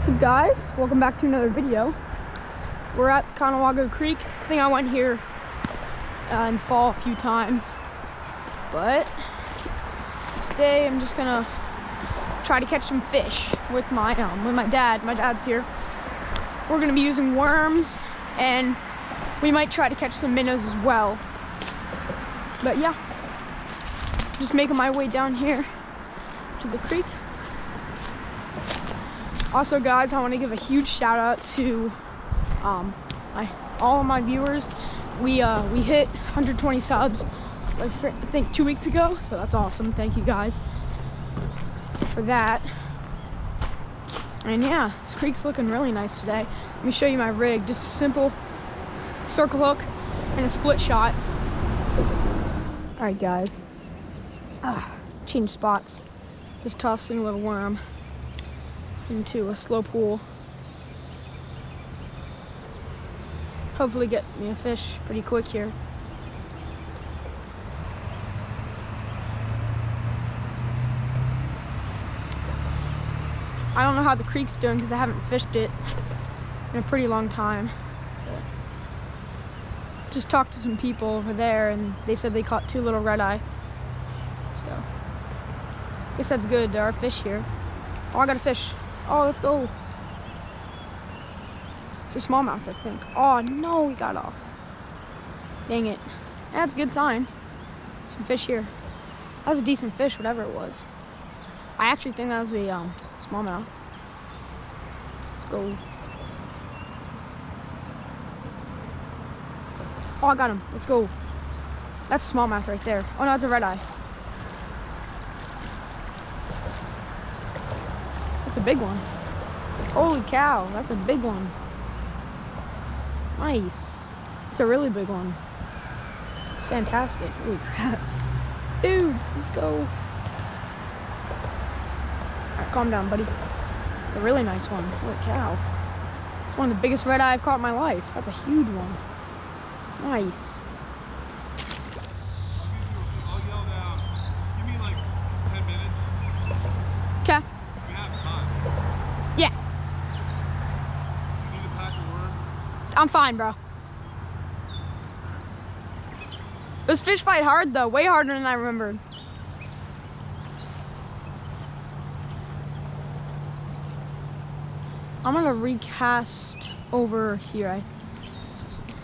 What's up, guys? Welcome back to another video. We're at Conowago Creek. I think I went here in fall a few times, but today I'm just gonna try to catch some fish with my dad. My dad's here. We're gonna be using worms, and we might try to catch some minnows as well. But yeah, just making my way down here to the creek. Also, guys, I want to give a huge shout out to all of my viewers. We hit 120 subs like I think 2 weeks ago, so that's awesome. Thank you guys for that. And yeah, this creek's looking really nice today. Let me show you my rig. Just a simple circle hook and a split shot. All right, guys. Change spots. Just tossing a little worm into a slow pool. Hopefully get me a fish pretty quick here. I don't know how the creek's doing because I haven't fished it in a pretty long time. Just talked to some people over there and they said they caught 2 little red eye. So I guess that's good. There are fish here. Oh, I got a fish. Oh, let's go. It's a smallmouth, I think. Oh, no, we got off. Dang it. That's a good sign. Some fish here. That was a decent fish, whatever it was. I actually think that was a smallmouth. Let's go. Oh, I got him. Let's go. That's a smallmouth right there. Oh, no, it's a red eye. That's a big one. Holy cow, that's a big one. Nice. It's a really big one. It's fantastic. Holy crap. Dude, let's go. Alright, calm down, buddy. It's a really nice one. Holy cow. It's one of the biggest red eye I've caught in my life. That's a huge one. Nice. I'll yell down. Give me like 10 minutes. Okay. We have time. Yeah. You need a pack of worms? I'm fine, bro. Those fish fight hard, though. Way harder than I remembered. I'm gonna recast over here.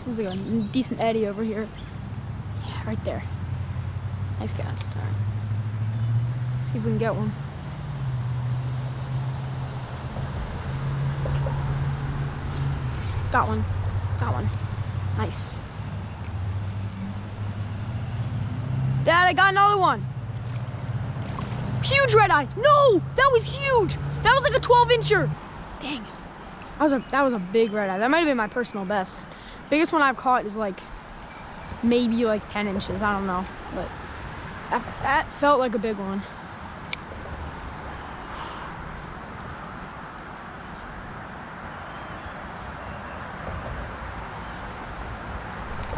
There's like a decent eddy over here. Yeah, right there. Nice cast. All right. See if we can get one. Got one. Got one. Nice. Dad, I got another one. Huge red eye. No, that was huge. That was like a 12-incher. Dang. That was a big red eye. That might have been my personal best. Biggest one I've caught is like maybe like 10 inches. I don't know, but that felt like a big one.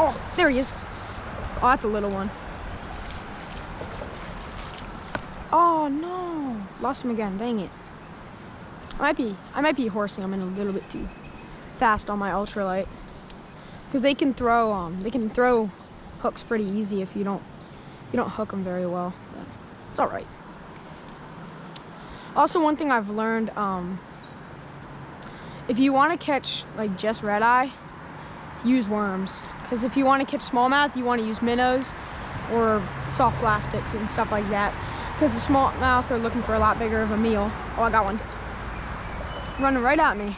Oh, there he is. Oh, that's a little one. Oh no, lost him again. Dang it. I might be horsing him in a little bit too fast on my ultralight, because they can throw hooks pretty easy if you don't hook them very well. But it's all right. Also, one thing I've learned, if you want to catch like just red eye, use worms. Because if you want to catch smallmouth, you want to use minnows or soft plastics and stuff like that. Because the smallmouth are looking for a lot bigger of a meal. Oh, I got one. Running right at me.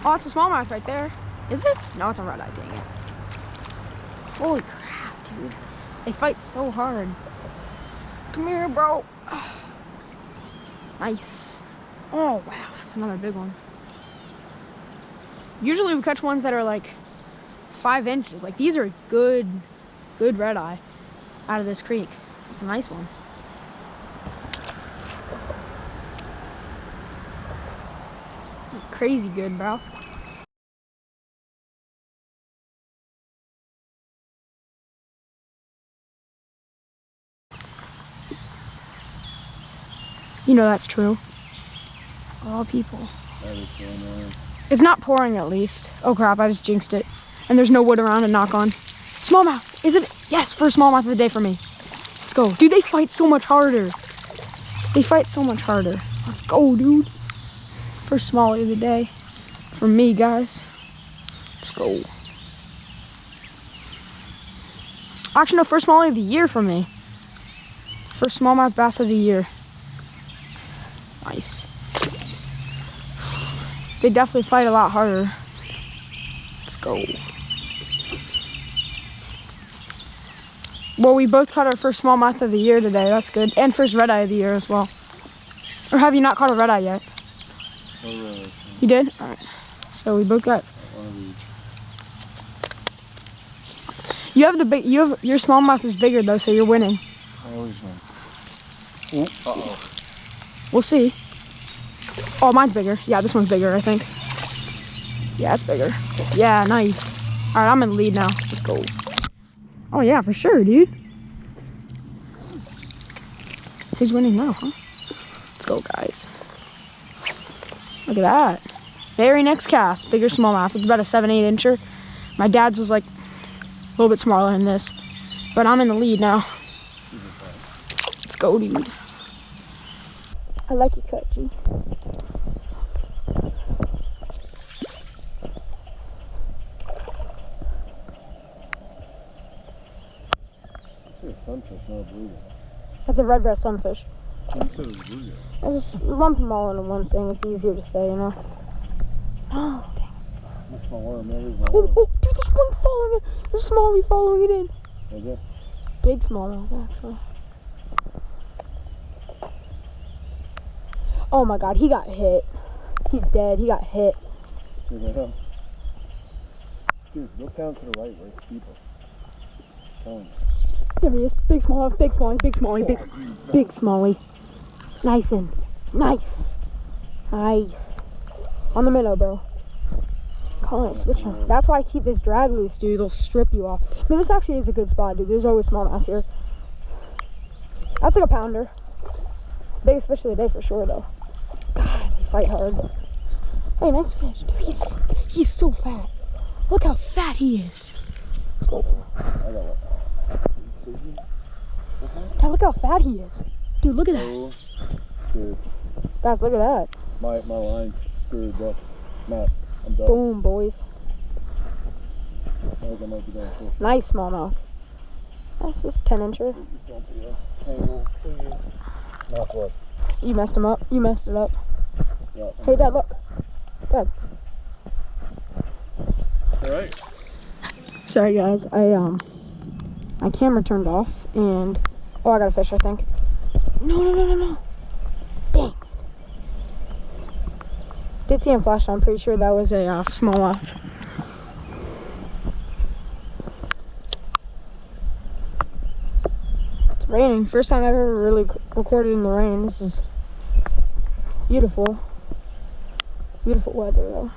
Oh, it's a smallmouth right there. Is it? No, it's a red eye, dang it. Holy crap, dude. They fight so hard. Come here, bro. Nice. Oh, wow, that's another big one. Usually we catch ones that are like 5 inches. Like, these are good red eye out of this creek. It's a nice one. Crazy good, bro. You know that's true. All people. That is so annoying. It's not pouring at least. Oh crap, I just jinxed it. And there's no wood around to knock on. Smallmouth, is it? Yes, first smallmouth of the day for me. Let's go. Dude, they fight so much harder. They fight so much harder. Let's go, dude. First smallie of the day for me, guys. Let's go. Actually, no, first smallie of the year for me. First smallmouth bass of the year. Nice. They definitely fight a lot harder. Let's go. Well, we both caught our first smallmouth of the year today. That's good. And first red eye of the year as well. Or have you not caught a red eye yet? You did? All right. So we both got. One of each. You have the big. Your smallmouth is bigger though, so you're winning. I always win. Ooh, uh-oh. We'll see. Oh, mine's bigger. Yeah, this one's bigger, I think. Yeah, it's bigger. Yeah, nice. All right, I'm in the lead now. Let's go. Oh yeah, for sure, dude. Who's winning now, huh? Let's go, guys. Look at that. Very next cast, bigger smallmouth. It's about a 7-8 incher. My dad's was like a little bit smaller than this, but I'm in the lead now. Let's go, dude. I like your cut, G. Sunfish, not a bluegill. That's a red breast sunfish. You said it was bluegill. I just lump them all into one thing. It's easier to say, you know. Oh, dang. That's my worm. That is my Oh, worm. oh, dude, there's one following it. There's a smallie following it in. Is it? Big smallmouth, actually. Oh my god, he got hit. He's dead. He got hit. Dude, look down to the right where it's deeper. Telling you. There he is. Big smallmouth, big smallie, big smallie, big smallie. Nice and nice. Nice. On the minnow, bro. Calling it switch on. That's why I keep this drag loose, dude. It'll strip you off. But this actually is a good spot, dude. There's always smallmouth here. That's like a pounder. Biggest fish of the day for sure, though. God, they fight hard. Hey, nice fish, dude. He's so fat. Look how fat he is. Let's go. I got one. Dad, look how fat he is. Dude, look at that. Oh, dude. Guys, look at that. My line's screwed up. Matt, I'm done. Boom, boys. I think I might be done too. Nice smallmouth. That's just 10 incher. Tangle, please. Not what? You messed him up. You messed it up. Yeah. Hey, Dad, look. Dad. Alright. Sorry, guys. My camera turned off, and oh, I got a fish, I think. No. Dang. Did see him flash. I'm pretty sure that was a smallmouth. It's raining. First time I've ever really recorded in the rain. This is beautiful. Beautiful weather, though.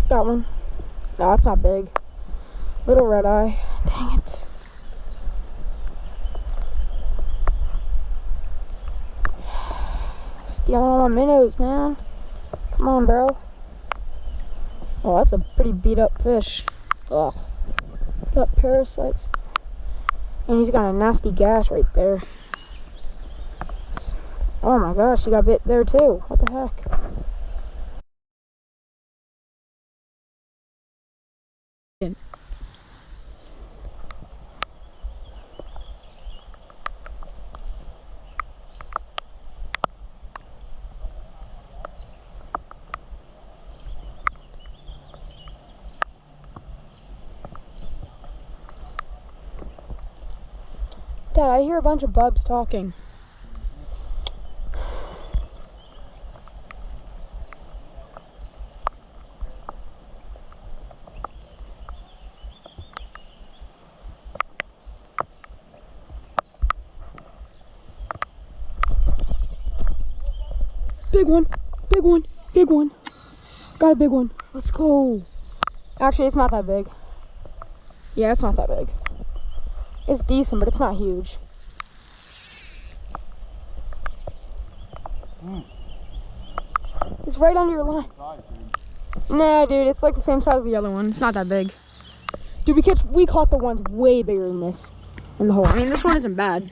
Got one. No, it's not big. Little red eye. Dang it. Stealing all my minnows, man. Come on, bro. Oh, that's a pretty beat up fish. Ugh. Got parasites. And he's got a nasty gash right there. Oh my gosh, he got bit there too. What the heck? Dad, I hear a bunch of bubs talking. big one, big one, big one. Got a big one. Let's go. Actually, it's not that big. Yeah, it's not that big. It's decent, but it's not huge. It's right under your line. Nah, dude, it's like the same size as the other one. It's not that big. Dude, we caught the ones way bigger than this in the hole. I mean, this one isn't bad.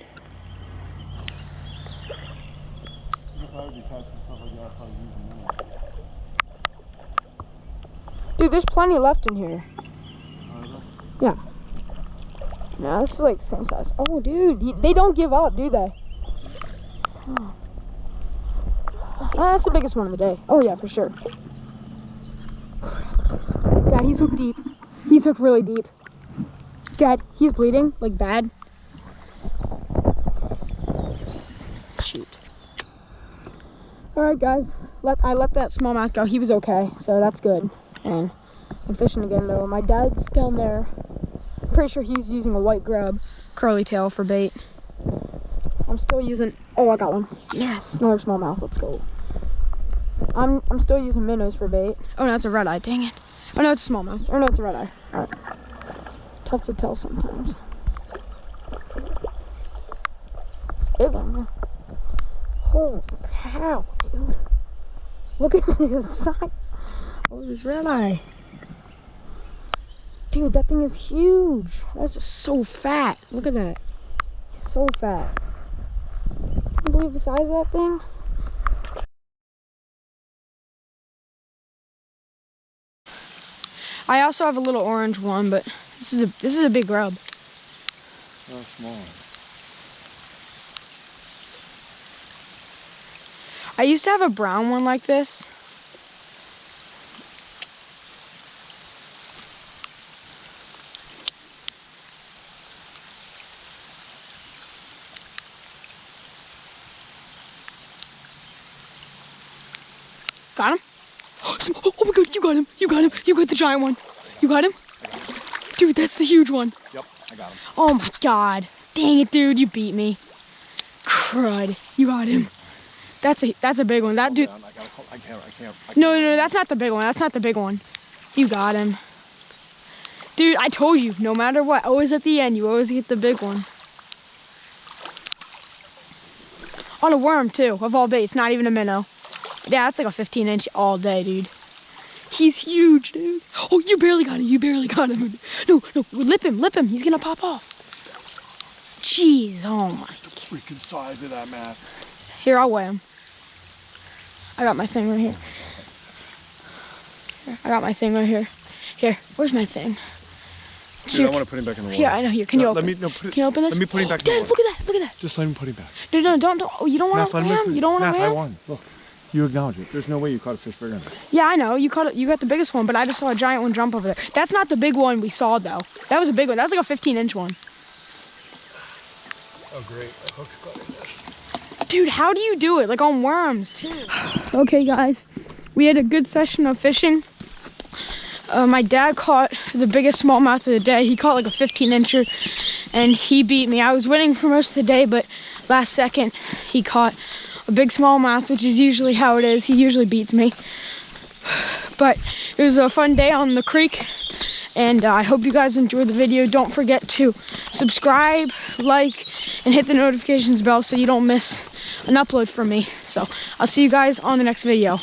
Dude, there's plenty left in here. Yeah. No, this is like the same size. Oh, dude, they don't give up, do they? Oh. That's the biggest one of the day. Oh, yeah, for sure. Dad, he's hooked deep. He's hooked really deep. Dad, he's bleeding, like bad. Shoot. Alright, guys. I let that smallmouth go. He was okay, so that's good. And I'm fishing again, though. My dad's down there. I'm pretty sure he's using a white grub curly tail for bait. I'm still using... Oh, I got one. Yes, another smallmouth. Let's go. I'm still using minnows for bait. Oh, no, it's a red eye. Dang it. Oh, no, it's a smallmouth. Or no, it's a red eye. All right. Tough to tell sometimes. It's a big one, man. Holy cow, dude. Look at his size. Oh, this red eye. Dude, that thing is huge. That's just so fat. Look at that. He's so fat. Can you believe the size of that thing? I also have a little orange one, but this is a big grub. Oh, small. I used to have a brown one like this. Got him? Oh my god, you got him. You got him. You got the giant one. You got him? Dude, that's the huge one. Yep, I got him. Oh my god. Dang it, dude. You beat me. Crud. You got him. That's a big one. That dude. I can't. No, that's not the big one. That's not the big one. You got him. Dude, I told you, no matter what, always at the end, you always get the big one. On a worm, too, of all baits, not even a minnow. Yeah, that's like a 15-inch all day, dude. He's huge, dude. Oh, you barely got him. You barely got him. No, lip him. He's gonna pop off. Jeez, oh my. The freaking size of that math. Here, I'll weigh him. I got my thing right here. I got my thing right here. Here, where's my thing? Dude, I want to put him back in the water. Yeah, I know. Here, can you open? Can you open this? Let me put him back in the Dad, water. look at that. Just let him put him back. No, don't. Oh, you don't want to weigh him? You don't want to weigh him? I won. Look, you acknowledge it. There's no way you caught a fish bigger than that. Yeah, I know. You got the biggest one, but I just saw a giant one jump over there. That's not the big one we saw, though. That was a big one. That's like a 15-inch one. Oh, great. The hook's caught in this. Dude, how do you do it? Like on worms, too. Okay, guys. We had a good session of fishing. My dad caught the biggest smallmouth of the day. He caught like a 15-incher, and he beat me. I was winning for most of the day, but last second, he caught a big smallmouth, which is usually how it is. He usually beats me. But it was a fun day on the creek, and I hope you guys enjoyed the video. Don't forget to subscribe, like, and hit the notifications bell so you don't miss an upload from me. So I'll see you guys on the next video.